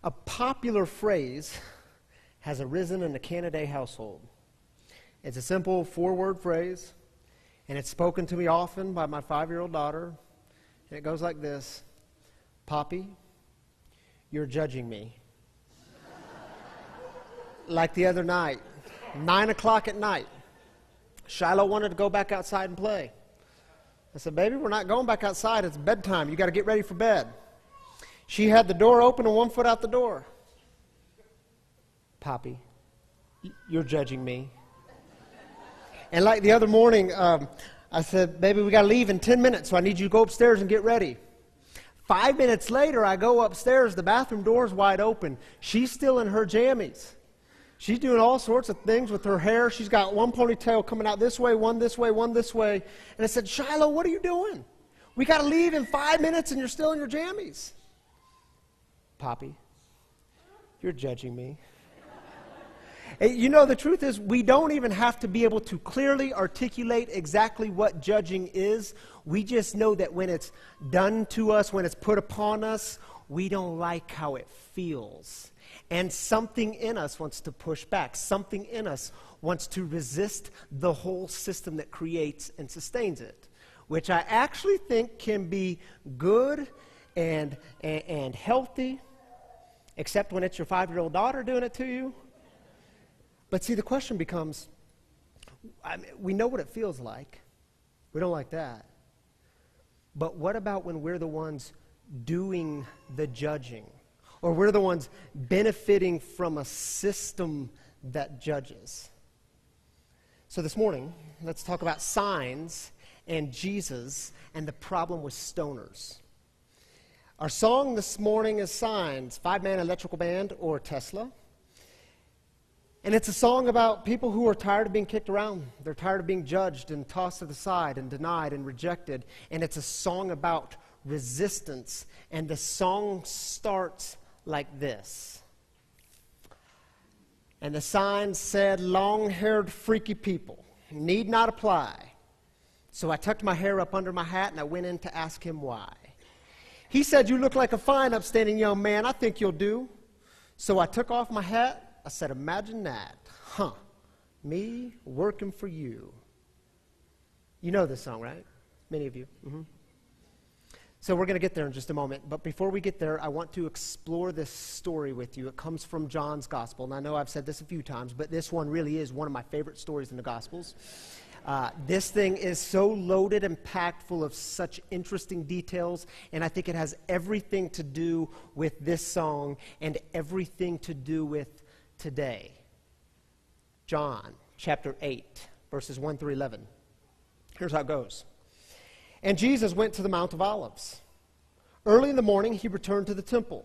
A popular phrase has arisen in the Canaday household. It's a simple 4-word phrase, and it's spoken to me often by my 5-year-old daughter. And it goes like this: Poppy, you're judging me. Like the other night, 9 o'clock at night, Shiloh wanted to go back outside and play. I said, baby, we're not going back outside. It's bedtime. You got to get ready for bed. She had the door open and 1 foot out the door. Poppy, you're judging me. And like the other morning, I said, baby, we got to leave in 10 minutes, so I need you to go upstairs and get ready. 5 minutes later, I go upstairs. The bathroom door's wide open. She's still in her jammies. She's doing all sorts of things with her hair. She's got one ponytail coming out this way, one this way, one this way. And I said, Shiloh, what are you doing? We got to leave in 5 minutes and you're still in your jammies. Poppy, you're judging me. You know, the truth is we don't even have to be able to clearly articulate exactly what judging is. We just know that when it's done to us, when it's put upon us, we don't like how it feels. And something in us wants to push back. Something in us wants to resist the whole system that creates and sustains it, which I actually think can be good and healthy, except when it's your 5-year-old daughter doing it to you. But see, the question becomes, we know what it feels like. We don't like that. But what about when we're the ones doing the judging? Or we're the ones benefiting from a system that judges? So this morning, let's talk about signs and Jesus and the problem with stoners. Our song this morning is Signs, 5-man electrical band or Tesla. And it's a song about people who are tired of being kicked around. They're tired of being judged and tossed to the side and denied and rejected. And it's a song about resistance. And the song starts like this. And the sign said, long-haired freaky people need not apply. So I tucked my hair up under my hat and I went in to ask him why. He said, you look like a fine, upstanding young man. I think you'll do. So I took off my hat. I said, imagine that. Huh. Me working for you. You know this song, right? Many of you. Mm-hmm. So we're going to get there in just a moment. But before we get there, I want to explore this story with you. It comes from John's Gospel. And I know I've said this a few times, but this one really is one of my favorite stories in the Gospels. This thing is so loaded and packed full of such interesting details, and I think it has everything to do with this song and everything to do with today. John chapter 8, verses 1 through 11. Here's how it goes. And Jesus went to the Mount of Olives. Early in the morning, he returned to the temple.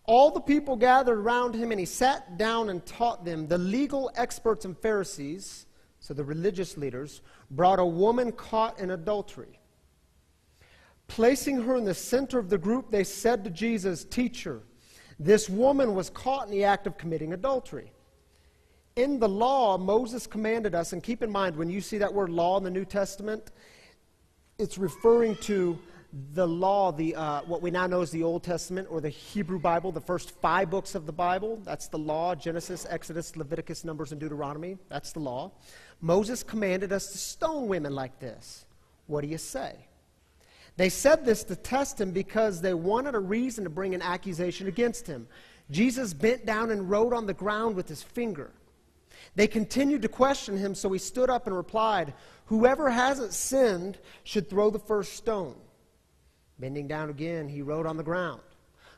All the people gathered around him, and he sat down and taught them. The legal experts and Pharisees, so the religious leaders, brought a woman caught in adultery. Placing her in the center of the group, they said to Jesus, Teacher, this woman was caught in the act of committing adultery. In the law, Moses commanded us, and keep in mind, when you see that word law in the New Testament, it's referring to the law, what we now know as the Old Testament, or the Hebrew Bible, the first 5 books of the Bible. That's the law: Genesis, Exodus, Leviticus, Numbers, and Deuteronomy. That's the law. Moses commanded us to stone women like this. What do you say? They said this to test him because they wanted a reason to bring an accusation against him. Jesus bent down and wrote on the ground with his finger. They continued to question him, so he stood up and replied, Whoever hasn't sinned should throw the first stone. Bending down again, he wrote on the ground.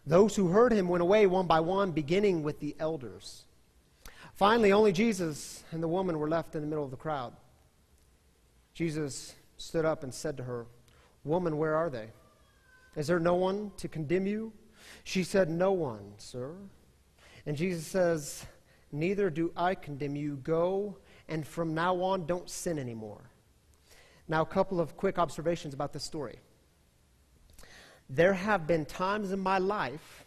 Those who heard him went away one by one, beginning with the elders. Finally, only Jesus and the woman were left in the middle of the crowd. Jesus stood up and said to her, Woman, where are they? Is there no one to condemn you? She said, No one, sir. And Jesus says, Neither do I condemn you. Go, and from now on, don't sin anymore. Now, a couple of quick observations about this story. There have been times in my life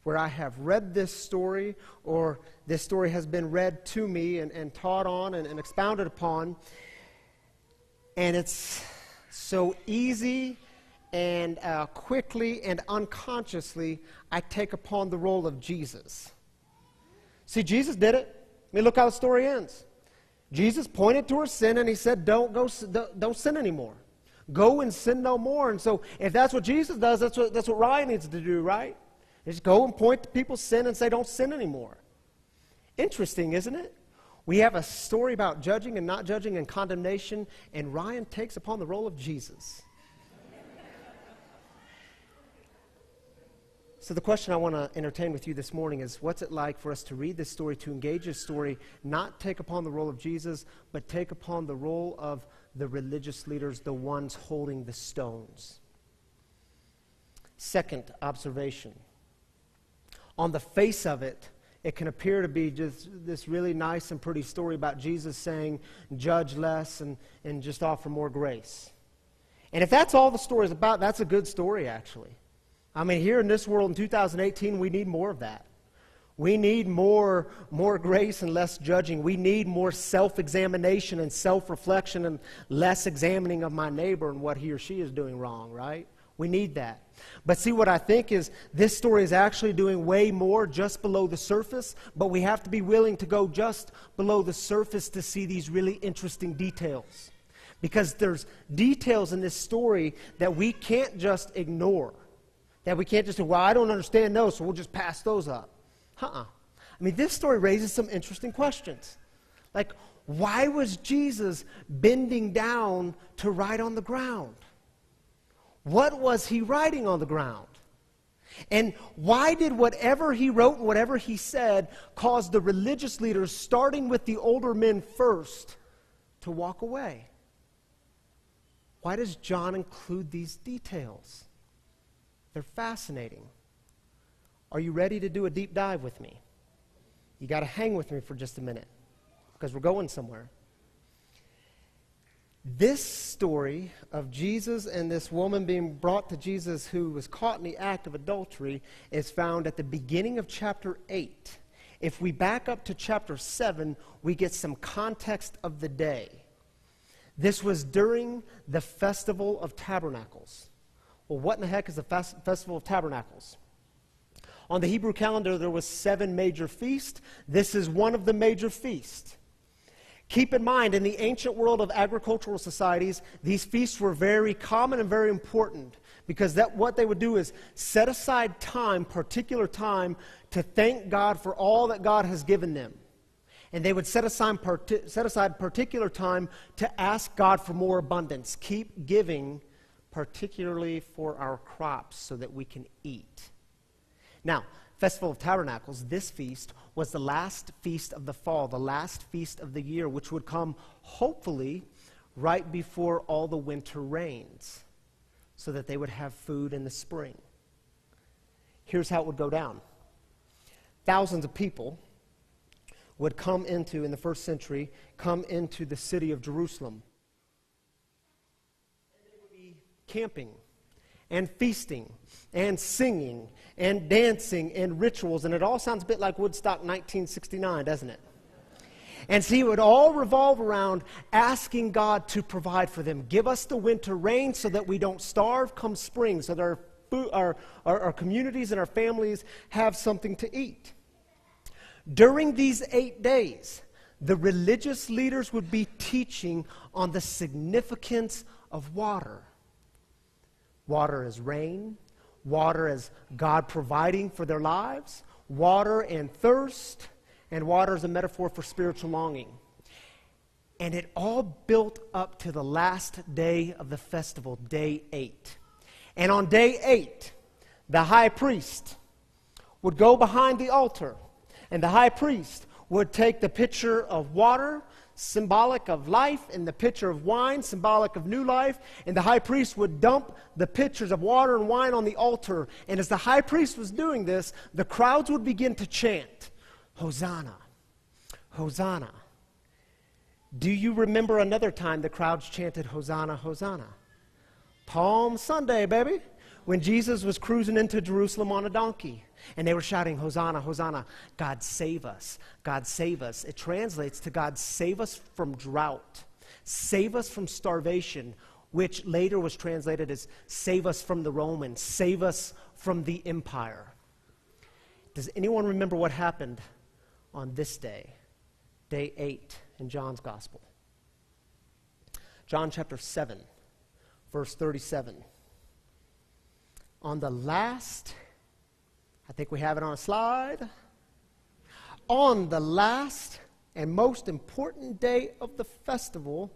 where I have read this story, or this story has been read to me and taught on and expounded upon, and it's so easy and quickly and unconsciously, I take upon the role of Jesus. See, Jesus did it. I mean, look how the story ends. Jesus pointed to her sin, and he said, don't sin anymore. Go and sin no more. And so if that's what Jesus does, that's what Ryan needs to do, right? Just go and point to people's sin and say, don't sin anymore. Interesting, isn't it? We have a story about judging and not judging and condemnation, and Ryan takes upon the role of Jesus. So the question I want to entertain with you this morning is, what's it like for us to read this story, to engage this story, not take upon the role of Jesus, but take upon the role of the religious leaders, the ones holding the stones? Second observation. On the face of it, it can appear to be just this really nice and pretty story about Jesus saying, judge less and just offer more grace. And if that's all the story is about, that's a good story, actually. I mean, here in this world in 2018, we need more of that. We need more grace and less judging. We need more self-examination and self-reflection and less examining of my neighbor and what he or she is doing wrong, right? We need that. But see, what I think is this story is actually doing way more just below the surface, but we have to be willing to go just below the surface to see these really interesting details. Because there's details in this story that we can't just ignore. That we can't just say, well, I don't understand those, so we'll just pass those up. I mean, this story raises some interesting questions. Like, why was Jesus bending down to write on the ground? What was he writing on the ground? And why did whatever he wrote and whatever he said cause the religious leaders, starting with the older men first, to walk away? Why does John include these details? They're fascinating. Are you ready to do a deep dive with me? You got to hang with me for just a minute because we're going somewhere. This story of Jesus and this woman being brought to Jesus who was caught in the act of adultery is found at the beginning of chapter 8. If we back up to chapter 7, we get some context of the day. This was during the Festival of Tabernacles. Well, what in the heck is the Festival of Tabernacles? On the Hebrew calendar, there was 7 major feasts. This is one of the major feasts. Keep in mind, in the ancient world of agricultural societies, these feasts were very common and very important because what they would do is set aside time, particular time, to thank God for all that God has given them. And they would set aside particular time to ask God for more abundance. Keep giving, particularly for our crops, so that we can eat. Now, Festival of Tabernacles, this feast was the last feast of the fall, the last feast of the year, which would come, hopefully, right before all the winter rains, so that they would have food in the spring. Here's how it would go down. Thousands of people would come into, in the first century, come into the city of Jerusalem. Camping and feasting and singing and dancing and rituals, and it all sounds a bit like Woodstock 1969, doesn't it? And see, it would all revolve around asking God to provide for them. Give us the winter rain so that we don't starve come spring, so that our communities and our families have something to eat. During these 8 days, the religious leaders would be teaching on the significance of water. Water as rain, water as God providing for their lives, water and thirst, and water as a metaphor for spiritual longing. And it all built up to the last day of the festival, day 8. And on day 8, the high priest would go behind the altar, and the high priest would take the pitcher of water, symbolic of life, and the pitcher of wine, symbolic of new life, and the high priest would dump the pitchers of water and wine on the altar. And as the high priest was doing this, the crowds would begin to chant, Hosanna, Hosanna. Do you remember another time the crowds chanted Hosanna, Hosanna? Palm Sunday, baby, when Jesus was cruising into Jerusalem on a donkey. And they were shouting, Hosanna, Hosanna, God save us, God save us. It translates to God save us from drought, save us from starvation, which later was translated as save us from the Romans, save us from the empire. Does anyone remember what happened on this day, day 8 in John's Gospel? John chapter 7, verse 37. On the last, I think we have it on a slide, on the last and most important day of the festival,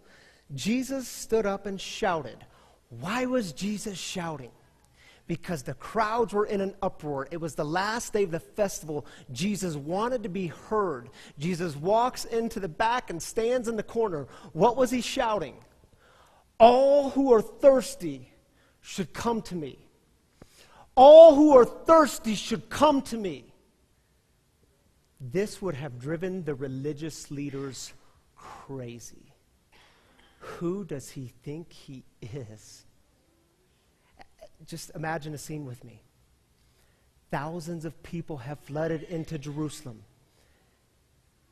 Jesus stood up and shouted. Why was Jesus shouting? Because the crowds were in an uproar. It was the last day of the festival. Jesus wanted to be heard. Jesus walks into the back and stands in the corner. What was he shouting? All who are thirsty should come to me. All who are thirsty should come to me. This would have driven the religious leaders crazy. Who does he think he is? Just imagine a scene with me. Thousands of people have flooded into Jerusalem.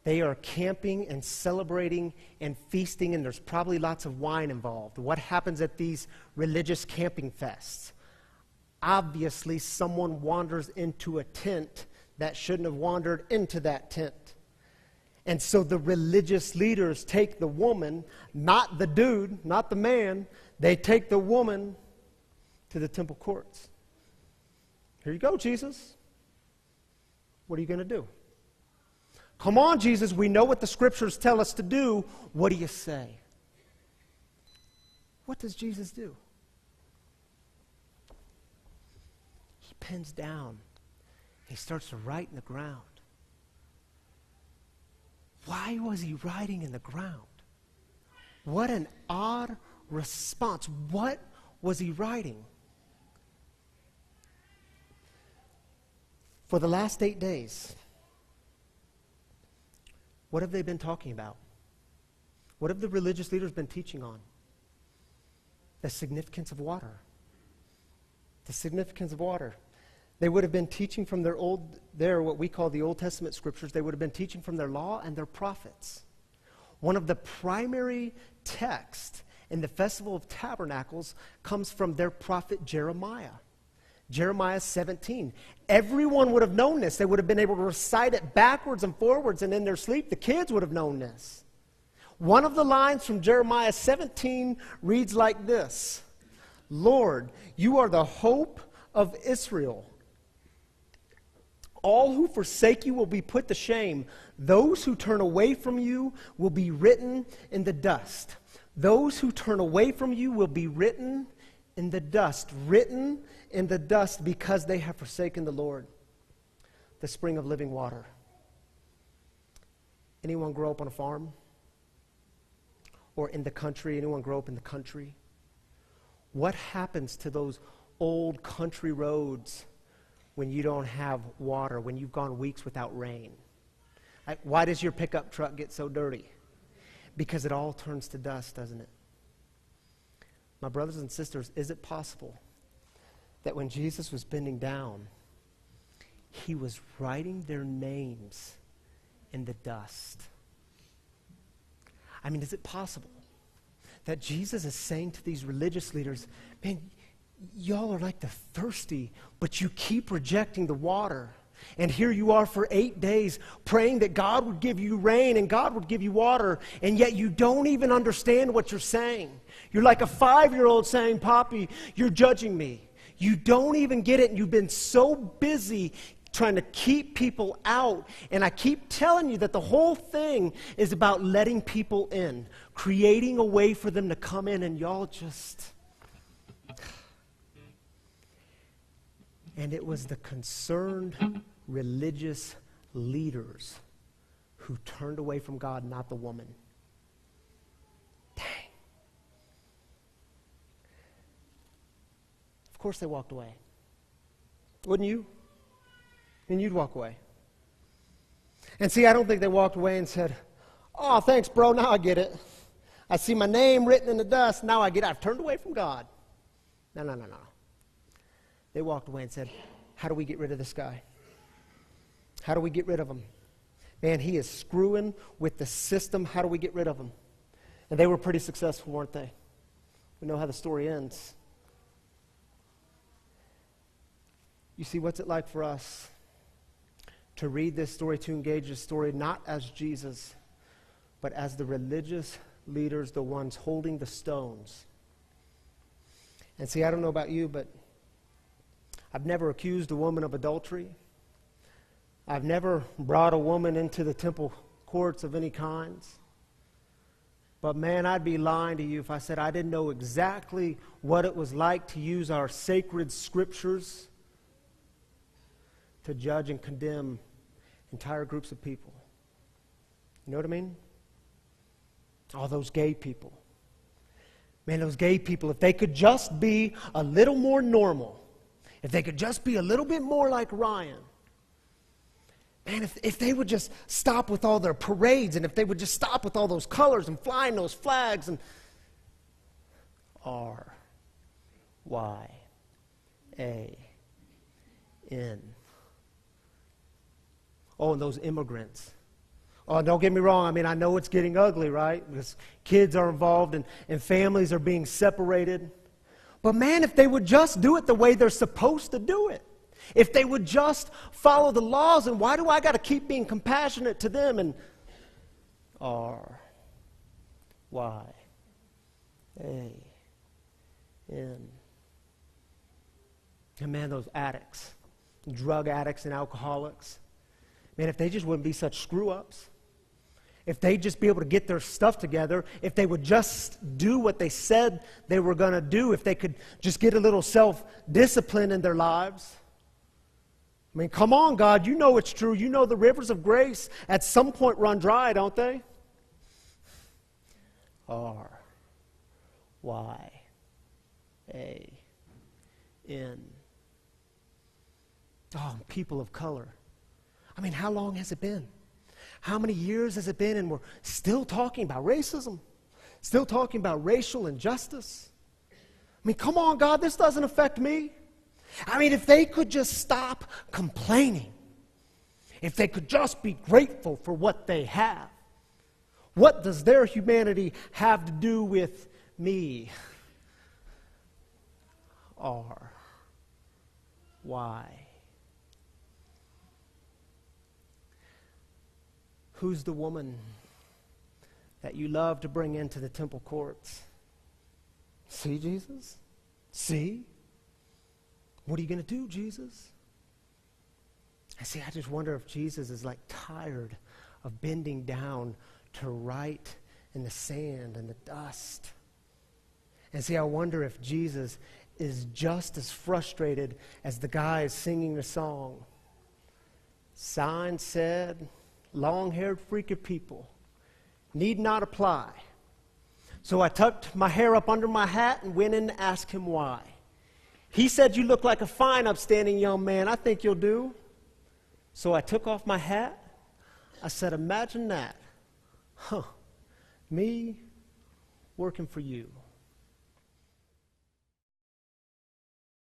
They are camping and celebrating and feasting, and there's probably lots of wine involved. What happens at these religious camping fests? Obviously, someone wanders into a tent that shouldn't have wandered into that tent. And so the religious leaders take the woman, not the dude, not the man. They take the woman to the temple courts. Here you go, Jesus. What are you going to do? Come on, Jesus, we know what the scriptures tell us to do. What do you say? What does Jesus do? He bends down. He starts to write in the ground. Why was he writing in the ground? What an odd response. What was he writing? For the last 8 days, what have they been talking about? What have the religious leaders been teaching on? The significance of water. The significance of water. They would have been teaching from what we call the Old Testament scriptures. They would have been teaching from their law and their prophets. One of the primary texts in the Festival of Tabernacles comes from their prophet Jeremiah. Jeremiah 17. Everyone would have known this. They would have been able to recite it backwards and forwards, and in their sleep, the kids would have known this. One of the lines from Jeremiah 17 reads like this: Lord, you are the hope of Israel. All who forsake you will be put to shame. Those who turn away from you will be written in the dust. Those who turn away from you will be written in the dust. Written in the dust because they have forsaken the Lord, the spring of living water. Anyone grow up on a farm? Or in the country? Anyone grow up in the country? What happens to those old country roads when you don't have water, when you've gone weeks without rain? Like, why does your pickup truck get so dirty? Because it all turns to dust, doesn't it? My brothers and sisters, is it possible that when Jesus was bending down, he was writing their names in the dust? I mean, is it possible that Jesus is saying to these religious leaders, man, y'all are like the thirsty, but you keep rejecting the water. And here you are for 8 days praying that God would give you rain and God would give you water, and yet you don't even understand what you're saying. You're like a 5-year-old saying, Poppy, you're judging me. You don't even get it, and you've been so busy trying to keep people out. And I keep telling you that the whole thing is about letting people in, creating a way for them to come in, and y'all just... And it was the concerned religious leaders who turned away from God, not the woman. Dang. Of course they walked away. Wouldn't you? And you'd walk away. And see, I don't think they walked away and said, oh, thanks, bro, now I get it. I see my name written in the dust, now I get it. I've turned away from God. No. They walked away and said, how do we get rid of this guy? How do we get rid of him? Man, he is screwing with the system. How do we get rid of him? And they were pretty successful, weren't they? We know how the story ends. You see, what's it like for us to read this story, to engage this story, not as Jesus, but as the religious leaders, the ones holding the stones? And see, I don't know about you, but I've never accused a woman of adultery. I've never brought a woman into the temple courts of any kinds. But man, I'd be lying to you if I said I didn't know exactly what it was like to use our sacred scriptures to judge and condemn entire groups of people. You know what I mean? All those gay people. Man, those gay people, if they could just be a little more normal, if they could just be a little bit more like Ryan, man, if they would just stop with all their parades, and if they would just stop with all those colors and flying those flags and R-Y-A-N. Oh, and those immigrants. Oh, don't get me wrong. I mean, I know it's getting ugly, right? Because kids are involved and families are being separated. But man, if they would just do it the way they're supposed to do it, if they would just follow the laws, and why do I got to keep being compassionate to them? And R-Y-A-N. And man, those addicts, drug addicts and alcoholics, man, if they just wouldn't be such screw-ups, if they'd just be able to get their stuff together, if they would just do what they said they were going to do, if they could just get a little self-discipline in their lives. I mean, come on, God, you know it's true. You know the rivers of grace at some point run dry, don't they? R-Y-A-N. Oh, people of color. I mean, how long has it been? How many years has it been? And we're still talking about racism, still talking about racial injustice. I mean, come on, God, this doesn't affect me. I mean, if they could just stop complaining, if they could just be grateful for what they have, what does their humanity have to do with me? R-Y. Who's the woman that you love to bring into the temple courts? See, Jesus? See? What are you going to do, Jesus? I just wonder if Jesus is like tired of bending down to write in the sand and the dust. And see, I wonder if Jesus is just as frustrated as the guy singing the song. Sign said, long-haired freaky people need not apply. So I tucked my hair up under my hat and went in to ask him why. He said, you look like a fine, upstanding young man. I think you'll do. So I took off my hat. I said, imagine that. Me working for you.